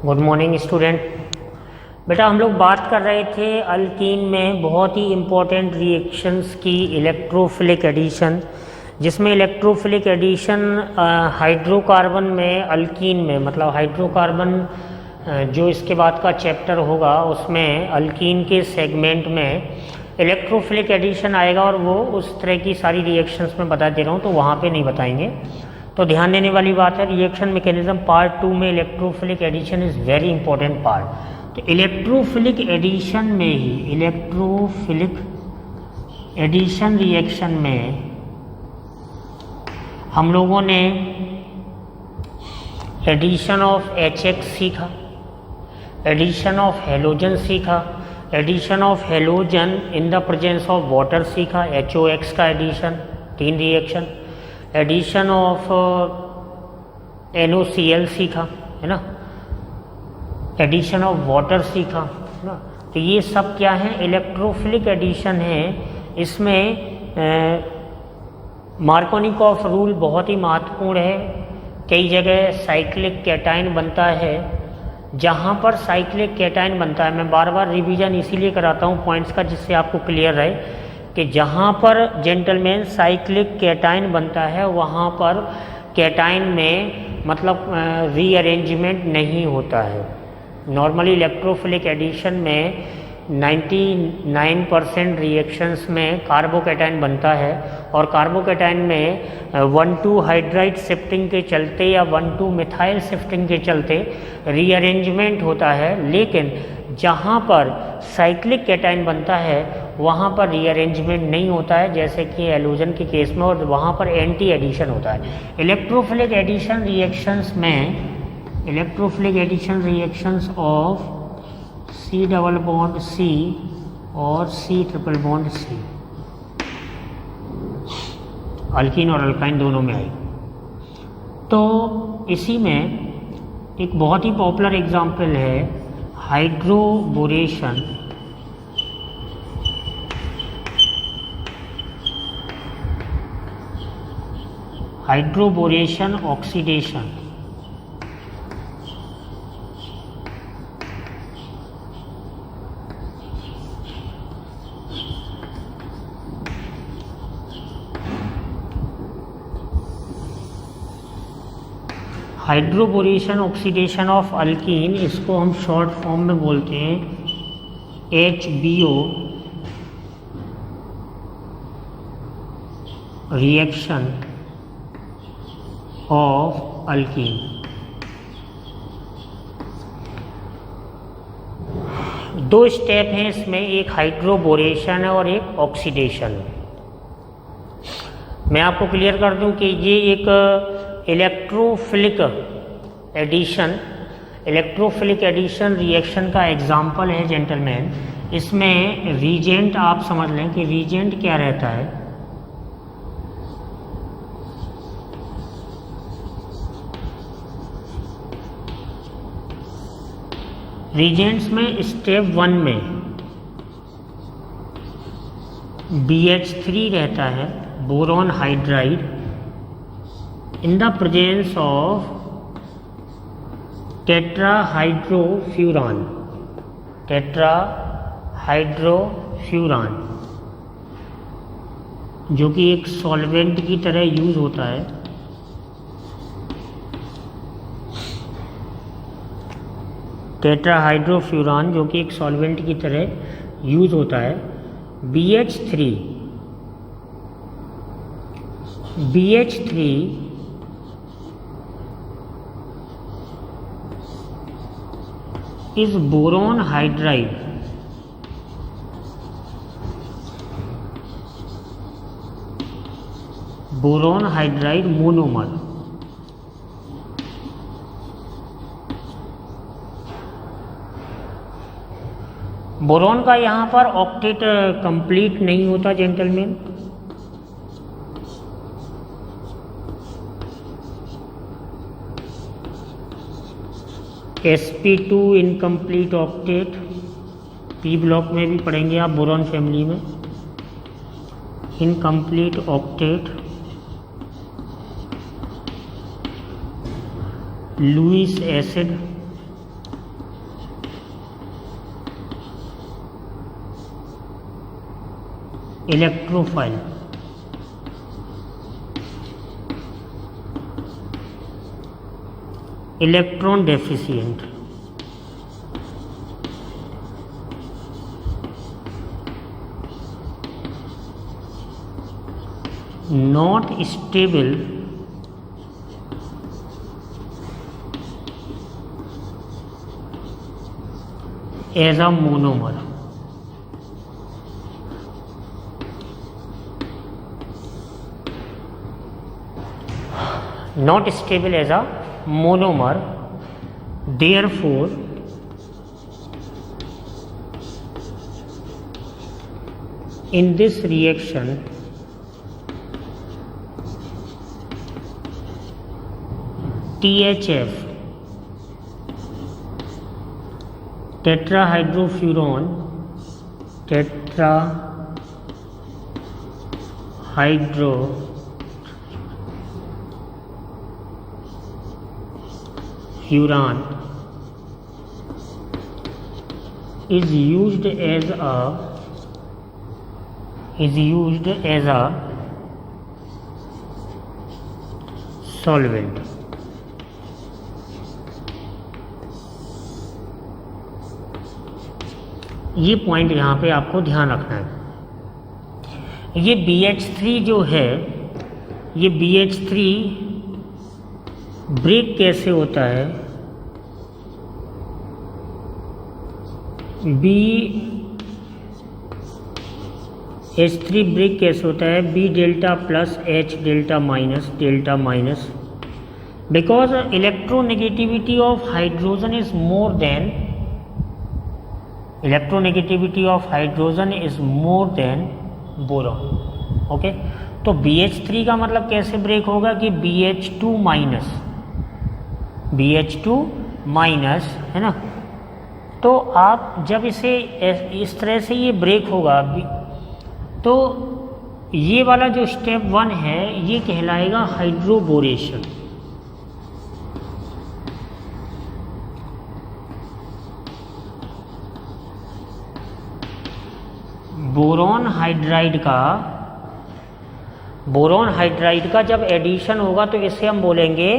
Good morning student. बेटा हम लोग बात कर रहे थे अल्कीन में बहुत ही इम्पोर्टेंट रिएक्शंस की इलेक्ट्रोफिलिक एडिशन, जिसमें इलेक्ट्रोफिलिक एडिशन हाइड्रोकार्बन में अल्कीन में मतलब हाइड्रोकार्बन जो इसके बाद का चैप्टर होगा उसमें अल्कीन के सेगमेंट में इलेक्ट्रोफिलिक एडिशन आएगा और वो उस तरह की सारी रिएक्शंस में बता दे रहा हूँ, तो वहाँ पे नहीं बताएंगे। तो ध्यान देने वाली बात है रिएक्शन मैकेनिज्म पार्ट 2 में electrophilic addition is very important part. तो इलेक्ट्रोफिलिक एडिशन में ही इलेक्ट्रोफिलिक एडिशन रिएक्शन में हम लोगों ने एडिशन ऑफ HX सीखा, एडिशन ऑफ हेलोजन सीखा, addition of halogen in the presence of water सीखा, HOX का addition 3 reaction, addition of NOCl सीखा है ना, एडिशन ऑफ वाटर सीखा है ना। तो ये सब क्या है, इलेक्ट्रोफिलिक एडिशन है। इसमें मार्कोनिकॉफ रूल बहुत ही महत्वपूर्ण है। कई जगह साइक्लिक कैटायन बनता है, जहाँ पर साइक्लिक कैटायन बनता है, मैं बार बार रिवीजन इसीलिए कराता हूँ पॉइंट्स का जिससे आपको क्लियर रहे कि जहाँ पर जेंटलमैन साइक्लिक कैटायन बनता है वहाँ पर कैटायन में मतलब रीअरेंजमेंट नहीं होता है। नॉर्मली इलेक्ट्रोफिलिक एडिशन में 99% रिएक्शंस में कार्बोकैटायन बनता है और कार्बोकैटायन में 1,2 हाइड्राइड शिफ्टिंग के चलते या 1,2 मिथाइल शिफ्टिंग के चलते रीअरेंजमेंट होता है। लेकिन जहाँ पर साइक्लिक कैटायन बनता है वहाँ पर रीअरेंजमेंट नहीं होता है, जैसे कि हेलोजन के केस में, और वहाँ पर एंटी एडिशन होता है। इलेक्ट्रोफिलिक एडिशन रिएक्शंस में electrophilic addition reactions of C double bond C और C triple bond C alkene और अल्काइन दोनों में आई। तो इसी में एक बहुत ही पॉपुलर एग्जाम्पल है hydroboration oxidation. Hydroboration oxidation of alkene, इसको हम शॉर्ट फॉर्म में बोलते हैं HBO रिएक्शन ऑफ अल्कीन। दो स्टेप हैं इसमें, एक हाइड्रोबोरेशन है और एक ऑक्सीडेशन है। मैं आपको क्लियर कर दूं कि ये एक इलेक्ट्रोफिलिक एडिशन रिएक्शन का एग्जाम्पल है जेंटलमैन। इसमें रीजेंट आप समझ लें कि रीजेंट क्या रहता है। रीजेंट्स में स्टेप 1 में BH3 रहता है, boron hydride, in the presence of tetrahydrofuran जो कि एक सॉल्वेंट की तरह यूज होता है। टेट्राहाइड्रोफ्यूरान जो कि एक सॉल्वेंट की तरह यूज होता है। BH3 is boron hydride monomer। Boron का यहाँ पर ऑक्टेट कंप्लीट नहीं होता gentleman. sp2 incomplete octet, P block में भी पढ़ेंगे आप बोरॉन फैमिली में, incomplete octet, Lewis acid electrophile, electron deficient, not stable as a monomer, not stable as a monomer, therefore in this reaction THF, tetrahydrofuran, tetrahydrofuran is used as a solvent. ये point यहाँ पे आपको ध्यान रखना है। ये BH3 जो है, ये BH3 ब्रेक कैसे होता है? BH3 ब्रेक कैसे होता है? B delta plus H delta minus, because electronegativity of hydrogen is more than boron. Okay, तो BH3 का मतलब कैसे ब्रेक होगा कि BH2 माइनस है ना। तो आप जब इसे इस तरह से ये ब्रेक होगा तो ये वाला जो स्टेप 1 है ये कहलाएगा हाइड्रोबोरेशन। बोरॉन हाइड्राइड का जब एडिशन होगा तो इसे हम बोलेंगे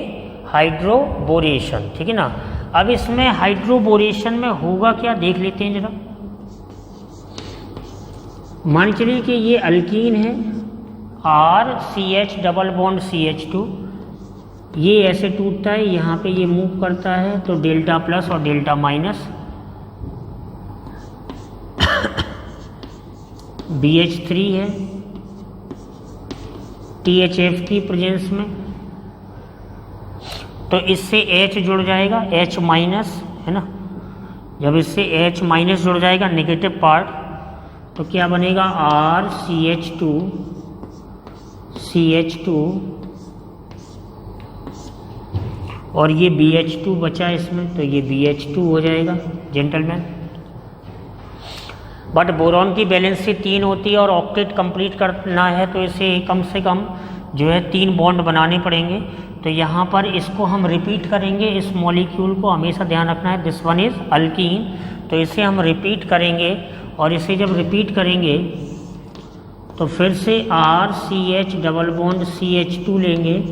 हाइड्रोबोरेशन, ठीक है ना। अब इसमें हाइड्रोबोरेशन में होगा क्या देख लेते हैं जरा। मान चलिए कि ये अल्कीन है RCH डबल बॉन्ड CH2, ये ऐसे टूटता है, यहाँ पे ये मूव करता है तो डेल्टा प्लस और डेल्टा माइनस। BH3 है THF की प्रेजेंस में, तो इससे H जुड़ जाएगा, H माइनस है ना। जब इससे H माइनस जुड़ जाएगा नेगेटिव पार्ट तो क्या बनेगा RCH2 और ये BH2 बचा इसमें तो ये BH2 हो जाएगा जेंटलमैन। बट बोरॉन की वैलेंसी 3 होती है और ऑक्टेट कंप्लीट करना है तो इसे कम से कम जो है 3 बॉन्ड बनाने पड़ेंगे। तो यहाँ पर इसको हम रिपीट करेंगे, इस मॉलिक्यूल को हमेशा ध्यान रखना है, दिस वन इज़ अल्कीन, तो इसे हम रिपीट करेंगे और इसे जब रिपीट करेंगे तो फिर से RCH डबल बॉन्ड CH2 लेंगे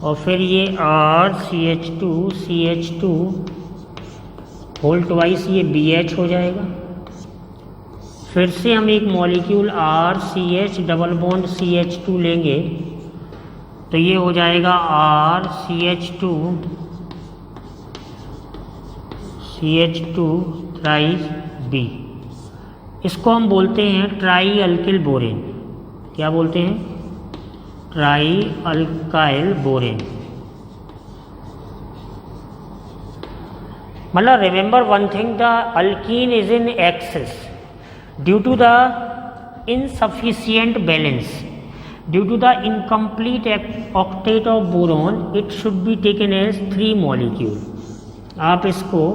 और फिर ये RCH2 होल ट्वाइस ये BH हो जाएगा। फिर से हम एक molecule RCH double bond CH2 लेंगे तो ये हो जाएगा RCH2 थ्राइस B। इसको हम बोलते हैं ट्राई अल्किल बोरेन। क्या बोलते हैं? Trialkyl borane. मतलब remember one thing, the alkene is in excess due to the insufficient balance, due to the incomplete octet of boron, it should be taken as 3 molecule। आप इसको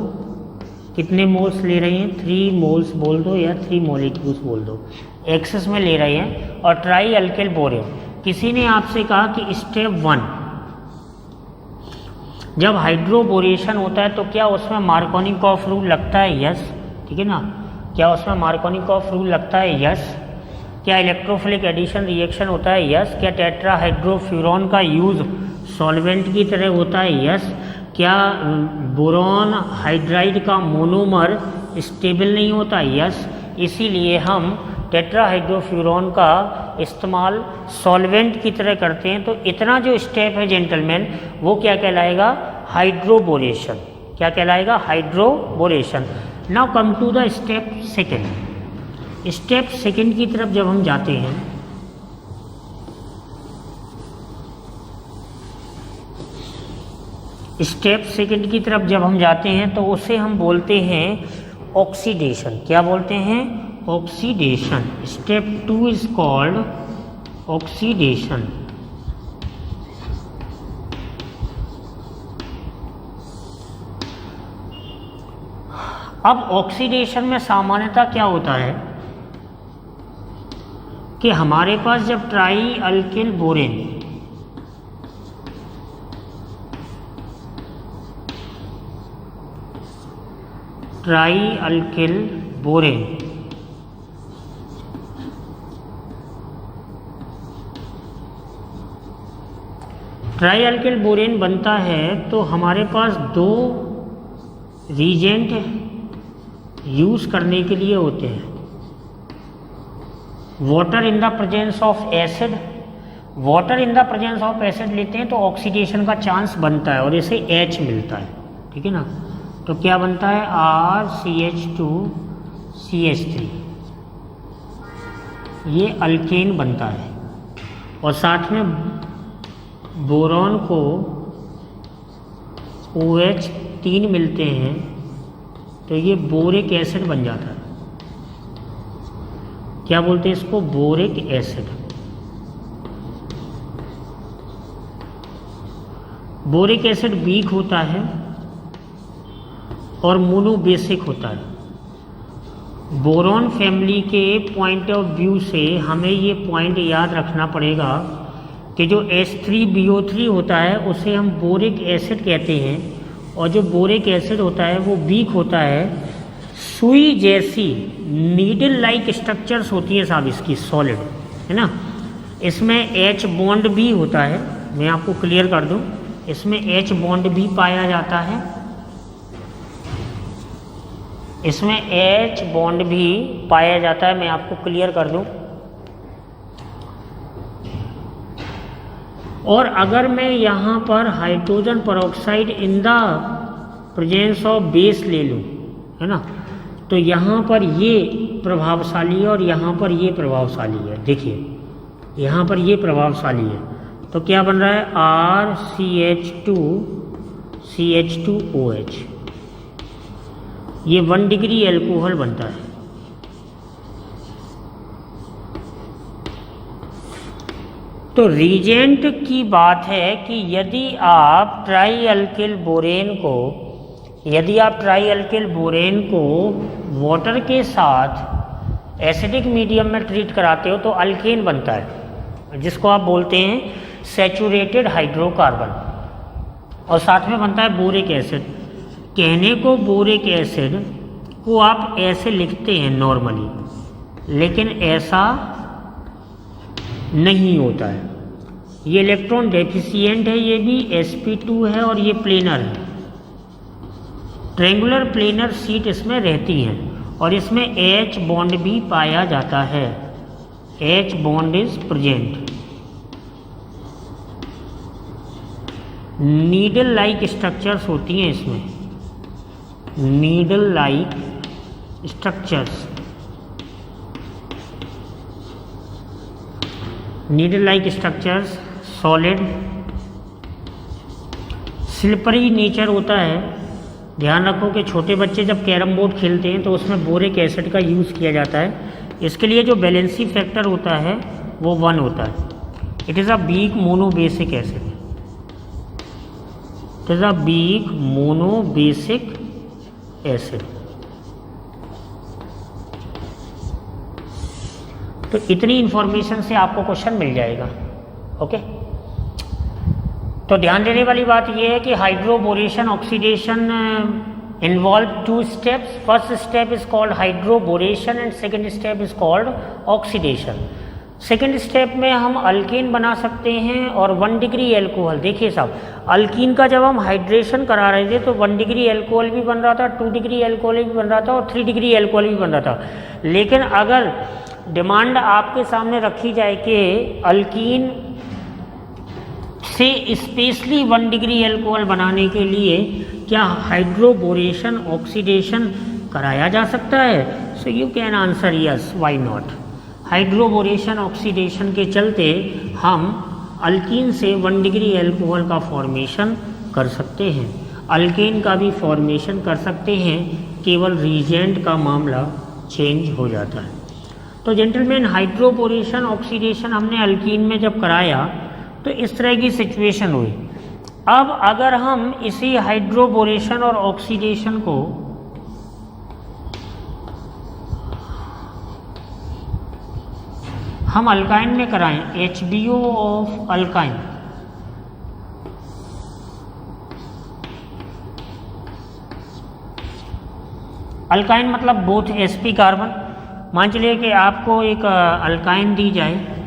कितने moles ले रहे हैं? 3 मोल्स बोल दो या 3 मॉलिक्यूल्स बोल दो, एक्सेस में ले रहे हैं। और ट्राई अल्किल बोरेन, किसी ने आपसे कहा कि स्टेप 1 जब हाइड्रोबोरेशन होता है तो क्या उसमें मार्कोनिकॉफ रूल लगता है? यस, ठीक है ना। क्या उसमें मार्कोनिकॉफ रूल लगता है? यस। क्या इलेक्ट्रोफिलिक एडिशन रिएक्शन होता है? यस। क्या टेट्राहाइड्रोफ्यूरॉन का यूज़ सॉल्वेंट की तरह होता है? यस। क्या बोरॉन हाइड्राइड का मोनोमर स्टेबल नहीं होता? यस। इसीलिए हम टेट्राहाइड्रोफ्यूरॉन का इस्तेमाल सॉल्वेंट की तरह करते हैं। तो इतना जो स्टेप है जेंटलमैन, वो क्या कहलाएगा? हाइड्रोबोरेशन। क्या कहलाएगा? Hydroboration. Now come to the step second. Step second की तरफ जब हम जाते हैं, स्टेप सेकेंड की तरफ जब हम जाते हैं तो उसे हम बोलते हैं ऑक्सीडेशन। क्या बोलते हैं? Oxidation. Step 2 is called oxidation. अब ऑक्सीडेशन में सामान्यतः क्या होता है कि हमारे पास जब try alkyl borane try alkyl borane बनता है तो हमारे पास दो रीजेंट यूज करने के लिए होते हैं। Water in the presence of acid. Water in the presence of acid लेते हैं तो ऑक्सीडेशन का चांस बनता है और इसे H मिलता है। ठीक है ना? तो क्या बनता है? RCH2CH3। ये अल्केन बनता है और साथ में बोरॉन को OH3 मिलते हैं तो ये बोरिक एसिड बन जाता है। क्या बोलते हैं इसको? Boric acid. Boric acid weak होता है और मोनोबेसिक होता है। बोरॉन फैमिली के पॉइंट ऑफ व्यू से हमें ये पॉइंट याद रखना पड़ेगा कि जो H3BO3 होता है उसे हम बोरिक एसिड कहते हैं और जो बोरिक एसिड होता है वो वीक होता है। सुई जैसी नीडल लाइक स्ट्रक्चर्स होती हैं साहब इसकी, सॉलिड, है ना? इसमें H बॉन्ड भी होता है। मैं आपको क्लियर कर दूं, इसमें H बॉन्ड भी पाया जाता है। इसमें H बॉन्ड भी पाया जाता है। मैं आपको क्लियर कर दूं। और अगर मैं यहाँ पर hydrogen peroxide in the presence of base ले लूँ, है ना, तो यहाँ पर ये प्रभावशाली है और यहाँ पर ये प्रभावशाली है। देखिए यहाँ पर ये प्रभावशाली है तो क्या बन रहा है? RCH2CH2OH। ये 1 डिग्री एल्कोहल बनता है। तो रीजेंट की बात है कि यदि आप ट्राई अल्किल बोरेन को वाटर के साथ एसिडिक मीडियम में ट्रीट कराते हो तो अल्केन बनता है, जिसको आप बोलते हैं सैचुरेटेड हाइड्रोकार्बन, और साथ में बनता है बोरिक एसिड। कहने को बोरिक एसिड को आप ऐसे लिखते हैं नॉर्मली, लेकिन ऐसा नहीं होता है। ये इलेक्ट्रॉन डेफिशिएंट है, ये भी sp2 है और ये प्लेनर है। ट्रेंगुलर प्लेनर सीट इसमें रहती हैं और इसमें H बॉन्ड भी पाया जाता है। H bond is present. Needle like structures होती हैं इसमें, needle like structures. Needle like structures solid, slippery nature होता है। ध्यान रखो कि छोटे बच्चे जब कैरम बोर्ड खेलते हैं तो उसमें बोरिक एसिड का यूज़ किया जाता है। इसके लिए जो बैलेंसी फैक्टर होता है वो 1 होता है। It is a weak monobasic acid. It is a weak monobasic acid. तो इतनी इंफॉर्मेशन से आपको क्वेश्चन मिल जाएगा। ओके, तो ध्यान देने वाली बात यह है कि hydroboration oxidation involve two steps. First step is called hydroboration and second step is called oxidation. Second step में हम अल्कीन बना सकते हैं और 1 डिग्री एल्कोहल, देखिए साहब, अल्कीन का जब हम हाइड्रेशन करा रहे थे तो 1 डिग्री एल्कोहल भी बन रहा था, 2 डिग्री एल्कोहल भी बन रहा था और 3 डिग्री एल्कोहल भी बन रहा था। लेकिन अगर डिमांड आपके सामने रखी जाए कि अल्कीन से स्पेशली 1 डिग्री एल्कोहल बनाने के लिए क्या हाइड्रोबोरेशन ऑक्सीडेशन कराया जा सकता है, so you can answer yes, why not. Hydroboration oxidation के चलते हम अल्कीन से 1 डिग्री एल्कोहल का फॉर्मेशन कर सकते हैं, अल्केन का भी फॉर्मेशन कर सकते हैं, केवल रीजेंट का मामला चेंज हो जाता है। तो जेंटलमैन, हाइड्रोबोरेशन ऑक्सीडेशन हमने अल्कीन में जब कराया तो इस तरह की सिचुएशन हुई। अब अगर हम इसी हाइड्रोबोरेशन और ऑक्सीडेशन को हम अल्काइन में कराएं, HBO ऑफ अल्काइन, अल्काइन मतलब बोथ sp कार्बन। मान चलिए कि आपको एक अल्काइन दी जाए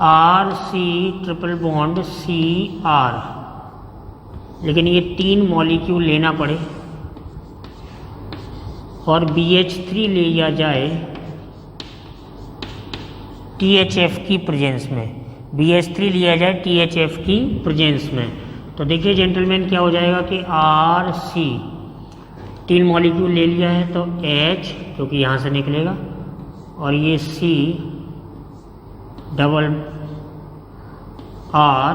RC ट्रिपल बॉन्ड CR, लेकिन ये 3 मॉलिक्यूल लेना पड़े और BH3 ले लिया जाए THF की प्रेजेंस में, BH3 लिया जाए THF की प्रेजेंस में, तो देखिए जेंटलमैन क्या हो जाएगा कि RC 3 मॉलिक्यूल ले लिया है तो H जो कि यहाँ से निकलेगा और ये C double R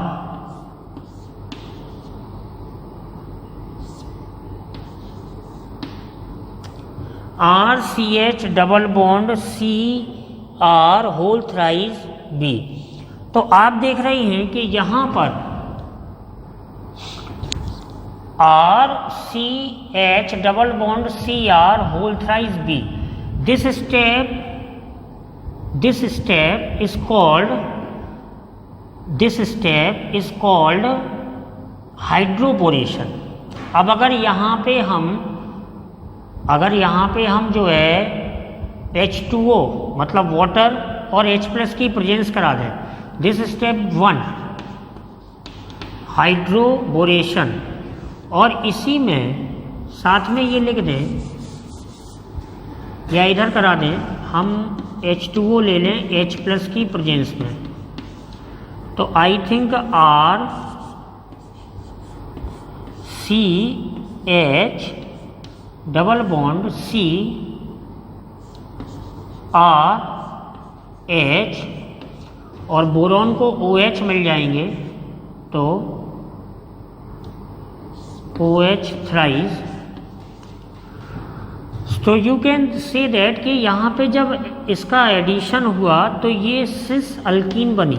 RCH double bond CR whole thrice B। तो आप देख रहे हैं कि यहाँ पर RCH double bond CR whole thrice B, this step is called hydroboration. अब अगर यहाँ पे हम जो है H2O मतलब वाटर और H+ की प्रेजेंस करा दें, दिस स्टेप 1 हाइड्रोबोरेशन, और इसी में साथ में ये लिख दें या इधर करा दें, हम H2O ले लें H+ की प्रेजेंस में, तो I think RCH double bond CRH और बोरॉन को OH मिल जाएंगे तो OH थ्राइस। तो यू कैन से दैट कि यहाँ पे जब इसका एडिशन हुआ तो ये सिस अल्कीन बनी,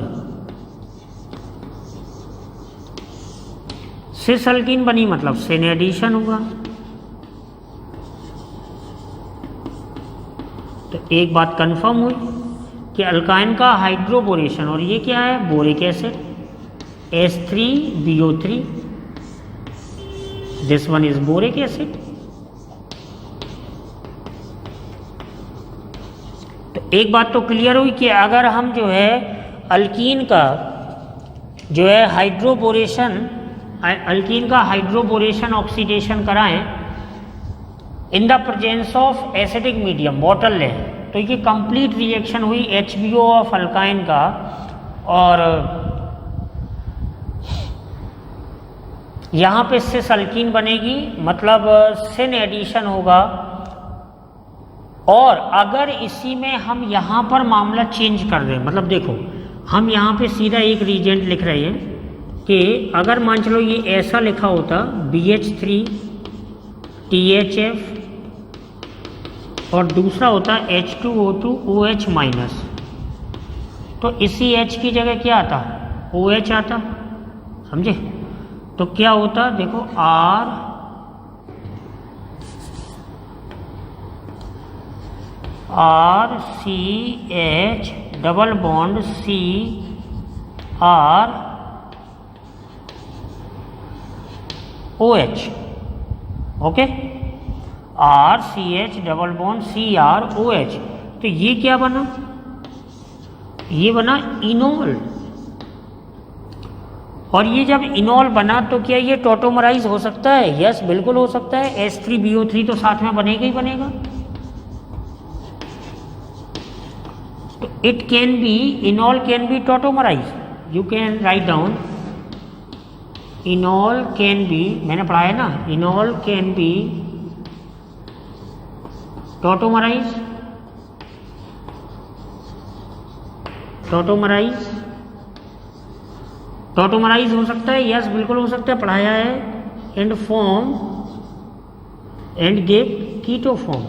सिस अल्कीन बनी मतलब सिन एडिशन हुआ। तो एक बात कंफर्म हुई कि अल्काइन का हाइड्रोबोरेशन, और ये क्या है, boric acid H3BO3, this one is boric acid. तो एक बात तो क्लियर हुई कि अगर हम जो है अल्कीन का जो है हाइड्रोबोरेशन ऑक्सीडेशन कराएं इन the presence of acidic medium, bottle लें, तो ये कंप्लीट रिएक्शन हुई HBO ऑफ अल्काइन का, और यहाँ पे सिस अल्कीन बनेगी मतलब सिन एडिशन होगा। और अगर इसी में हम यहाँ पर मामला चेंज कर दें, मतलब देखो हम यहाँ पे सीधा एक रीजेंट लिख रहे हैं कि अगर मान चलो ये ऐसा लिखा होता BH3 THF और दूसरा होता H2O2 OH माइनस, तो इसी H की जगह क्या आता, OH आता, समझे? तो क्या होता, देखो RCH double bond CROH, okay, RCH double bond CrOH। तो ये क्या बना, ये बना इनॉल। और ये जब इनॉल बना तो क्या ये टॉटोमराइज हो सकता है? यस, बिल्कुल हो सकता है। H3BO3 तो साथ में बनेगा ही बनेगा। तो it can be, enol can be tautomerise. You can write down enol can be, मैंने पढ़ा है ना, इनॉल कैन बी टॉटोमराइज, टॉटोमराइज, टॉटोमराइज हो सकता है। यस, बिल्कुल हो सकता है, पढ़ाया है। And form and give keto form.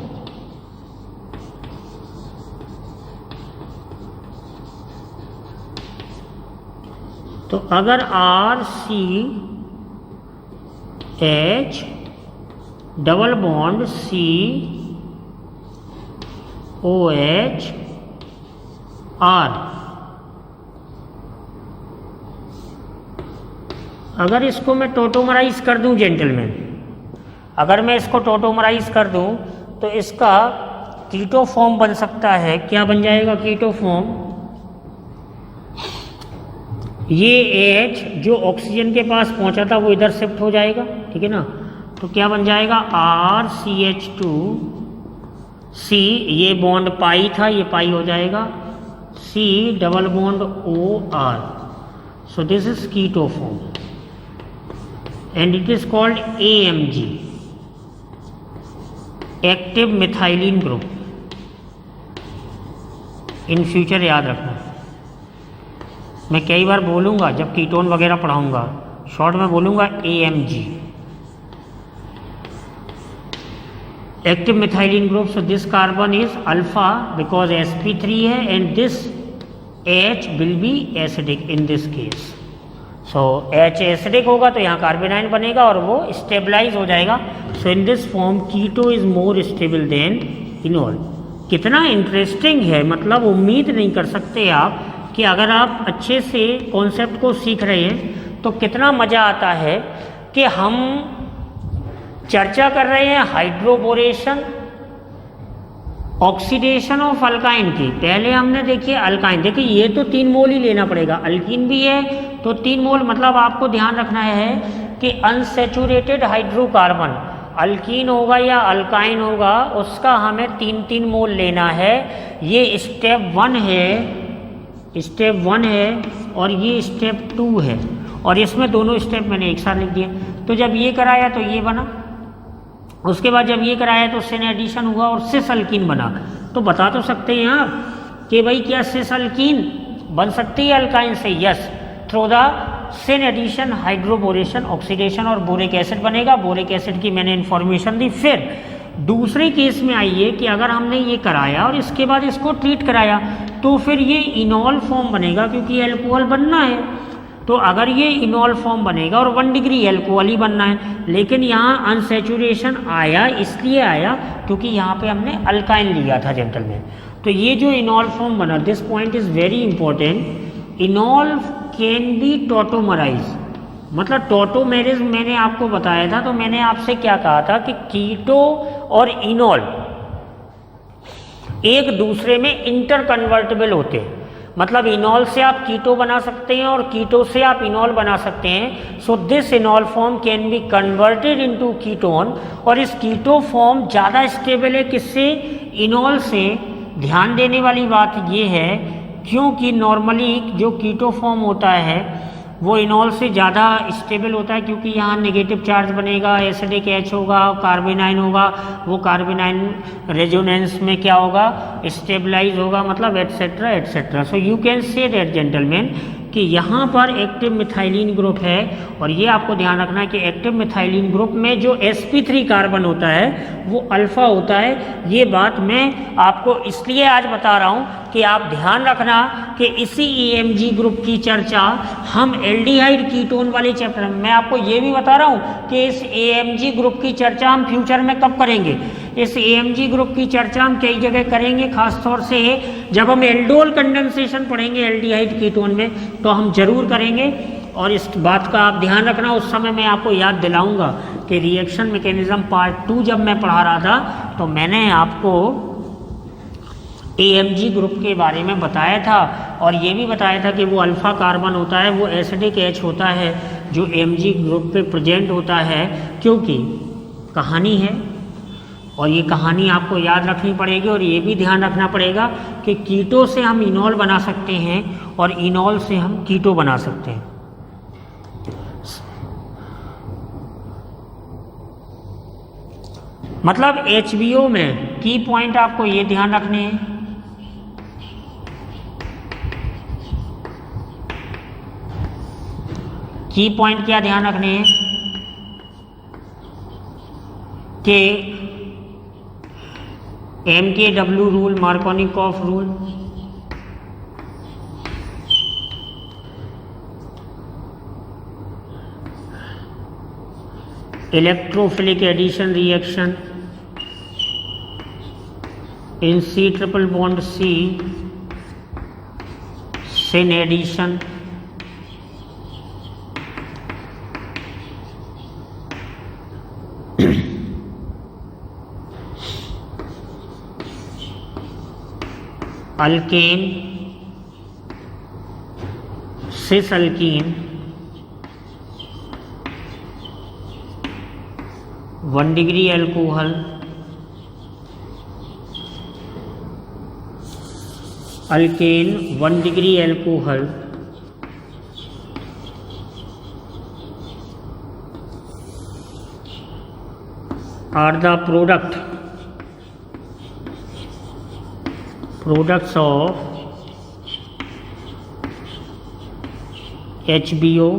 तो अगर RCH double bond COH R, अगर इसको मैं टॉटोमराइज कर दूं जेंटलमैन, अगर मैं इसको टॉटोमराइज कर दूं तो इसका कीटो फॉर्म बन सकता है। क्या बन जाएगा कीटो फॉर्म? ये H जो ऑक्सीजन के पास पहुंचा था वो इधर शिफ्ट हो जाएगा, ठीक है ना। तो क्या बन जाएगा RCH2C, ये बॉन्ड पाई था, ये पाई हो जाएगा C double bond OR। So this is keto form and it is called AMG, active methylene group. In future याद रखना, मैं कई बार बोलूँगा जब कीटोन वगैरह पढ़ाऊँगा, शॉर्ट में बोलूँगा AMG, active methylene group. So this carbon is alpha because sp3 है and this H will be acidic in this case. So H acidic होगा तो यहाँ कार्बेनाइन बनेगा और वो स्टेबलाइज हो जाएगा। So in this form keto is more stable than enol. कितना इंटरेस्टिंग है, मतलब उम्मीद नहीं कर सकते आप कि अगर आप अच्छे से कॉन्सेप्ट को सीख रहे हैं तो कितना मज़ा आता है कि हम चर्चा कर रहे हैं हाइड्रोबोरेशन, ऑक्सीडेशन ऑफ अल्काइन की। पहले हमने देखिए अल्काइन, देखिए ये तो 3 मोल ही लेना पड़ेगा, अल्कीन भी है तो 3 मोल, मतलब आपको ध्यान रखना है कि अनसेचुरेटेड हाइड्रोकार्बन अल्कीन होगा या अल्काइन होगा उसका हमें 3-3 मोल लेना है। ये स्टेप 1 है, स्टेप 1 है और ये स्टेप 2 है, और इसमें दोनों स्टेप मैंने एक साथ लिख दिए। तो जब ये कराया तो ये बना, उसके बाद जब ये कराया तो सिन एडिशन हुआ और सिस अल्कीन बना। तो बता तो सकते हैं आप कि भाई क्या सिस अल्कीन बन सकती है अल्काइन से? Yes, through the syn addition, hydroboration, oxidation और बोरिक एसिड बनेगा। बोरिक एसिड की मैंने इन्फॉर्मेशन दी। फिर दूसरे केस में आइए कि अगर हमने ये कराया और इसके बाद इसको ट्रीट कराया तो फिर ये इनॉल फॉर्म बनेगा क्योंकि अल्कोहल बनना है। तो अगर ये इनॉल फॉर्म बनेगा और 1 डिग्री अल्कोहल ही बनना है, लेकिन यहाँ अनसेचुरेशन आया, इसलिए आया क्योंकि यहाँ पे हमने अल्काइन लिया था जेंटलमैन। तो ये जो इनॉल फॉर्म बना, this point is very important. Enol can be tautomerise, मतलब टॉटोमेरिज मैंने आपको बताया था। तो मैंने आपसे क्या कहा था कि कीटो और इनॉल एक दूसरे में इंटर कन्वर्टेबल होते हैं, मतलब इनॉल से आप कीटो बना सकते हैं और कीटो से आप इनॉल बना सकते हैं। So this इनॉल form can be converted into ketone, और इस कीटो फॉर्म ज़्यादा स्टेबल है किससे? इनॉल से। ध्यान देने वाली बात ये है क्योंकि नॉर्मली जो कीटो फॉर्म होता है वो इनॉल से ज़्यादा स्टेबल होता है क्योंकि यहाँ नेगेटिव चार्ज बनेगा, एसिडिक H होगा, कार्बेनाइन होगा, वो कार्बेनाइन रेजोनेंस में क्या होगा? स्टेबलाइज होगा, मतलब etcetera etcetera. So you can say that gentleman कि यहाँ पर एक्टिव मिथाइलिन ग्रुप है, और ये आपको ध्यान रखना है कि एक्टिव मिथाइलिन ग्रुप में जो sp3 कार्बन होता है वो अल्फा होता है। ये बात मैं आपको इसलिए आज बता रहा हूँ कि आप ध्यान रखना कि इसी AMG ग्रुप की चर्चा हम एल्डिहाइड कीटोन वाले चैप्टर में, मैं आपको ये भी बता रहा हूँ कि इस AMG ग्रुप की चर्चा हम फ्यूचर में कब करेंगे। इस AMG ग्रुप की चर्चा हम कई जगह करेंगे, खासतौर से जब हम एल्डोल कंडेंसेशन पढ़ेंगे एल्डिहाइड कीटोन में तो हम जरूर करेंगे। और इस बात का आप ध्यान रखना, उस समय मैं आपको याद दिलाऊंगा कि रिएक्शन मैकेनिज्म पार्ट 2 जब मैं पढ़ा रहा था तो मैंने आपको AMG ग्रुप के बारे में बताया था और ये भी बताया था कि वो अल्फ़ा कार्बन होता है, वो एसिडिक H होता है जो AMG ग्रुप पे प्रेजेंट होता है, क्योंकि कहानी है और ये कहानी आपको याद रखनी पड़ेगी। और ये भी ध्यान रखना पड़ेगा कि कीटो से हम इनॉल बना सकते हैं और इनॉल से हम कीटो बना सकते हैं। मतलब HBO में की पॉइंट आपको ये ध्यान रखने हैं की पॉइंट क्या ध्यान रखने हैं कि MKW rule, Markovnikov rule, electrophilic addition reaction in C triple bond C syn addition, alkane cis alkene 1 degree alcohol, alkane 1 degree alcohol are the products of HBO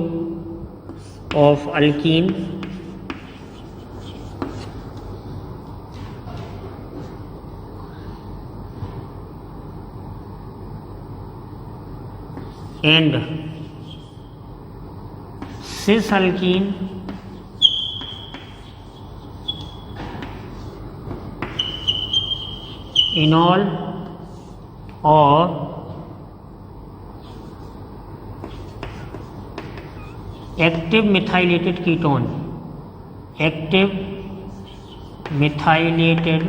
of alkene and cis alkene enol और active methylated ketone, active methylated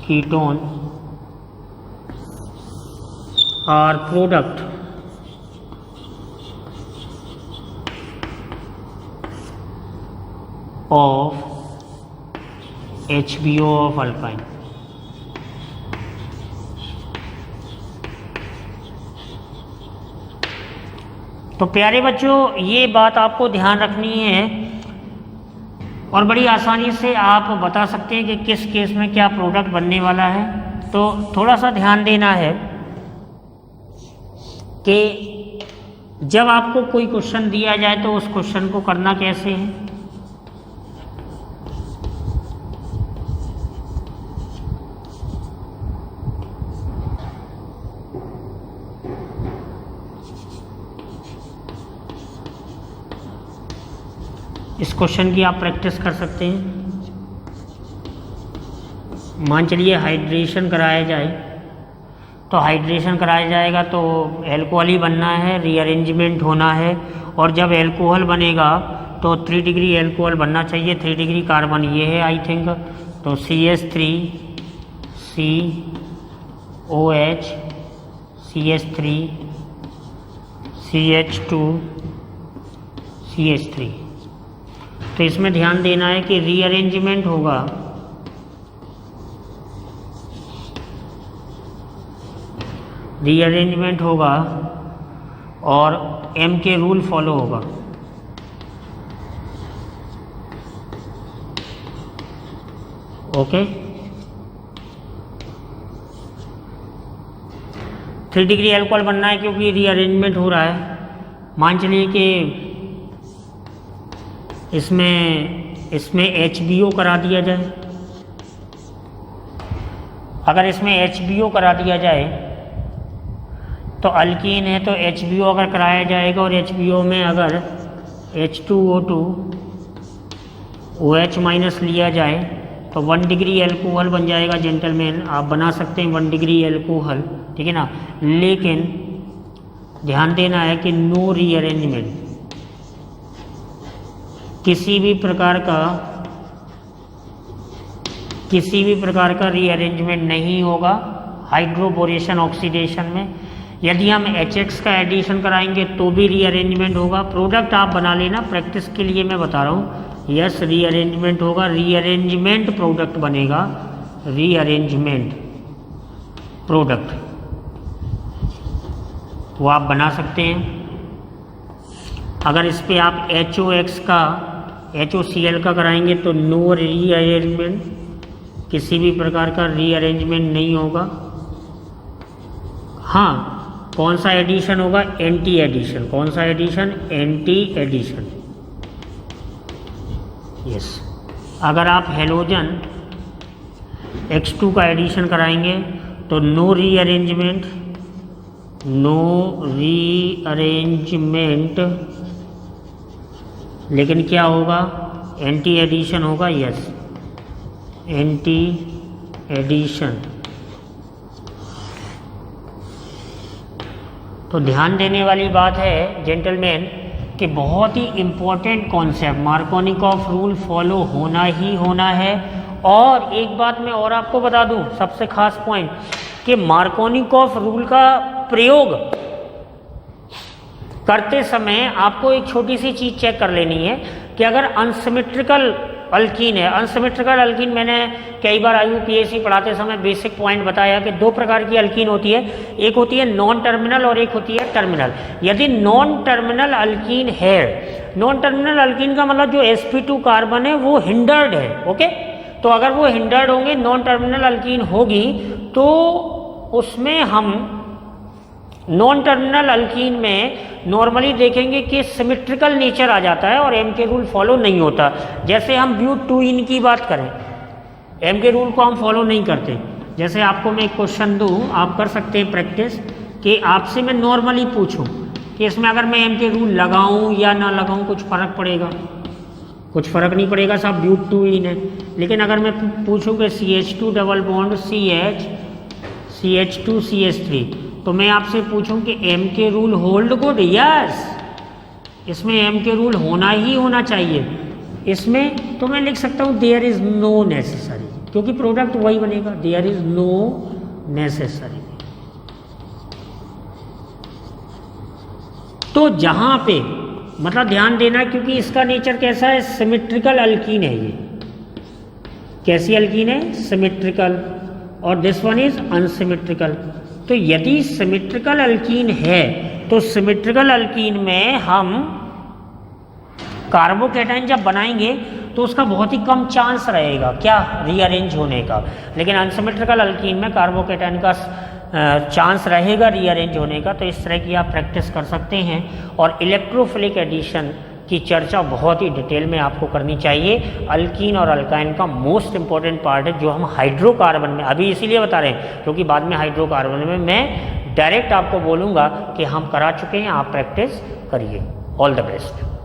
ketone are product of HBO of alkyne। तो प्यारे बच्चों ये बात आपको ध्यान रखनी है और बड़ी आसानी से आप बता सकते हैं कि किस केस में क्या प्रोडक्ट बनने वाला है। तो थोड़ा सा ध्यान देना है कि जब आपको कोई क्वेश्चन दिया जाए तो उस क्वेश्चन को करना कैसे है। इस क्वेश्चन की आप प्रैक्टिस कर सकते हैं। मान चलिए हाइड्रेशन कराया जाए, तो हाइड्रेशन कराया जाएगा तो एल्कोहल ही बनना है, रीअरेंजमेंट होना है और जब एल्कोहल बनेगा तो 3 डिग्री एल्कोहल बनना चाहिए, 3 डिग्री कार्बन ये है आई थिंक। तो CH3 COH CH3 CH2 CH3। तो इसमें ध्यान देना है कि रीअरेंजमेंट होगा, रीअरेंजमेंट होगा और M के रूल फॉलो होगा। ओके 3 डिग्री एल्कोहल बनना है क्योंकि रीअरेंजमेंट हो रहा है। मान चलिए कि इसमें HBO करा दिया जाए। अगर इसमें HBO करा दिया जाए तो अल्कीन है तो HBO अगर कराया जाएगा और HBO में अगर H2O2 OH माइनस लिया जाए तो 1 डिग्री एल्कोहल बन जाएगा। जेंटलमैन आप बना सकते हैं 1 डिग्री एल्कोहल, ठीक है ना। लेकिन ध्यान देना है कि नो रीअरेंजमेंट, किसी भी प्रकार का रीअरेंजमेंट नहीं होगा हाइड्रोबोरेशन ऑक्सीडेशन में। यदि हम HX का एडिशन कराएंगे तो भी रीअरेंजमेंट होगा। प्रोडक्ट आप बना लेना, प्रैक्टिस के लिए मैं बता रहा हूँ। यस, रीअरेंजमेंट होगा, रीअरेंजमेंट प्रोडक्ट बनेगा, रीअरेंजमेंट प्रोडक्ट वो आप बना सकते हैं। अगर इस पे आप HOX का HOCl का कराएंगे तो नो रीअरेंजमेंट, किसी भी प्रकार का रीअरेंजमेंट नहीं होगा। हाँ, कौन सा एडिशन होगा? Anti addition. कौन सा एडिशन? Anti addition. यस, अगर आप हेलोजन X2 का एडिशन कराएंगे तो नो रीअरेंजमेंट, लेकिन क्या होगा? एंटी एडिशन होगा। Yes, anti addition. तो ध्यान देने वाली बात है जेंटलमैन कि बहुत ही important concept, Markovnikov rule follow होना ही होना है। और एक बात मैं और आपको बता दूं, सबसे खास पॉइंट, कि मार्कोनिकॉफ रूल का प्रयोग करते समय आपको एक छोटी सी चीज़ चेक कर लेनी है कि अगर अनसिमेट्रिकल अल्कीन है, अनसिमेट्रिकल अल्कीन मैंने कई बार IUPAC पढ़ाते समय बेसिक पॉइंट बताया कि दो प्रकार की अल्कीन होती है, एक होती है नॉन टर्मिनल और एक होती है टर्मिनल। यदि नॉन टर्मिनल अल्कीन है, नॉन टर्मिनल अल्कीन का मतलब जो sp2 कार्बन है वो हिंडर्ड है, ओके। तो अगर वो हिंडर्ड होंगे, नॉन टर्मिनल अल्कीन होगी, तो उसमें हम नॉन टर्मिनल अल्कीन में नॉर्मली देखेंगे कि सिमेट्रिकल नेचर आ जाता है और एम के रूल फॉलो नहीं होता। जैसे हम ब्यूट-2-इन की बात करें, एम के रूल को हम फॉलो नहीं करते। जैसे आपको मैं एक क्वेश्चन दूं, आप कर सकते हैं प्रैक्टिस, कि आपसे मैं नॉर्मली पूछूं कि इसमें अगर मैं एम के रूल लगाऊं या ना लगाऊं कुछ फ़र्क पड़ेगा? कुछ फ़र्क नहीं पड़ेगा साहब, ब्यूट-2-इन है। लेकिन अगर मैं पूछूं कि CH2 double bond CH CH2 CH3, तो मैं आपसे पूछूं कि एम के रूल होल्ड गुड? यस, इसमें एम के रूल होना ही होना चाहिए। इसमें तो मैं लिख सकता हूं देयर इज नो नेसेसरी, क्योंकि प्रोडक्ट वही बनेगा, देयर इज नो नेसेसरी। तो जहां पे मतलब ध्यान देना, क्योंकि इसका नेचर कैसा है? सिमेट्रिकल अल्कीन है। ये कैसी अल्कीन है? सिमेट्रिकल। और दिस वन इज अनसिमेट्रिकल। तो यदि सिमेट्रिकल अल्कीन है तो सिमेट्रिकल अल्कीन में हम कार्बोकैटायन जब बनाएंगे तो उसका बहुत ही कम चांस रहेगा क्या? रीअरेंज होने का। लेकिन अनसिमेट्रिकल अल्कीन में कार्बोकैटायन का चांस रहेगा रीअरेंज होने का। तो इस तरह की आप प्रैक्टिस कर सकते हैं। और इलेक्ट्रोफिलिक एडिशन की चर्चा बहुत ही डिटेल में आपको करनी चाहिए। अल्कीन और अल्काइन का मोस्ट इंपॉर्टेंट पार्ट है, जो हम हाइड्रोकार्बन में अभी इसीलिए बता रहे हैं क्योंकि बाद में हाइड्रोकार्बन में मैं डायरेक्ट आपको बोलूँगा कि हम करा चुके हैं, आप प्रैक्टिस करिए। All the best.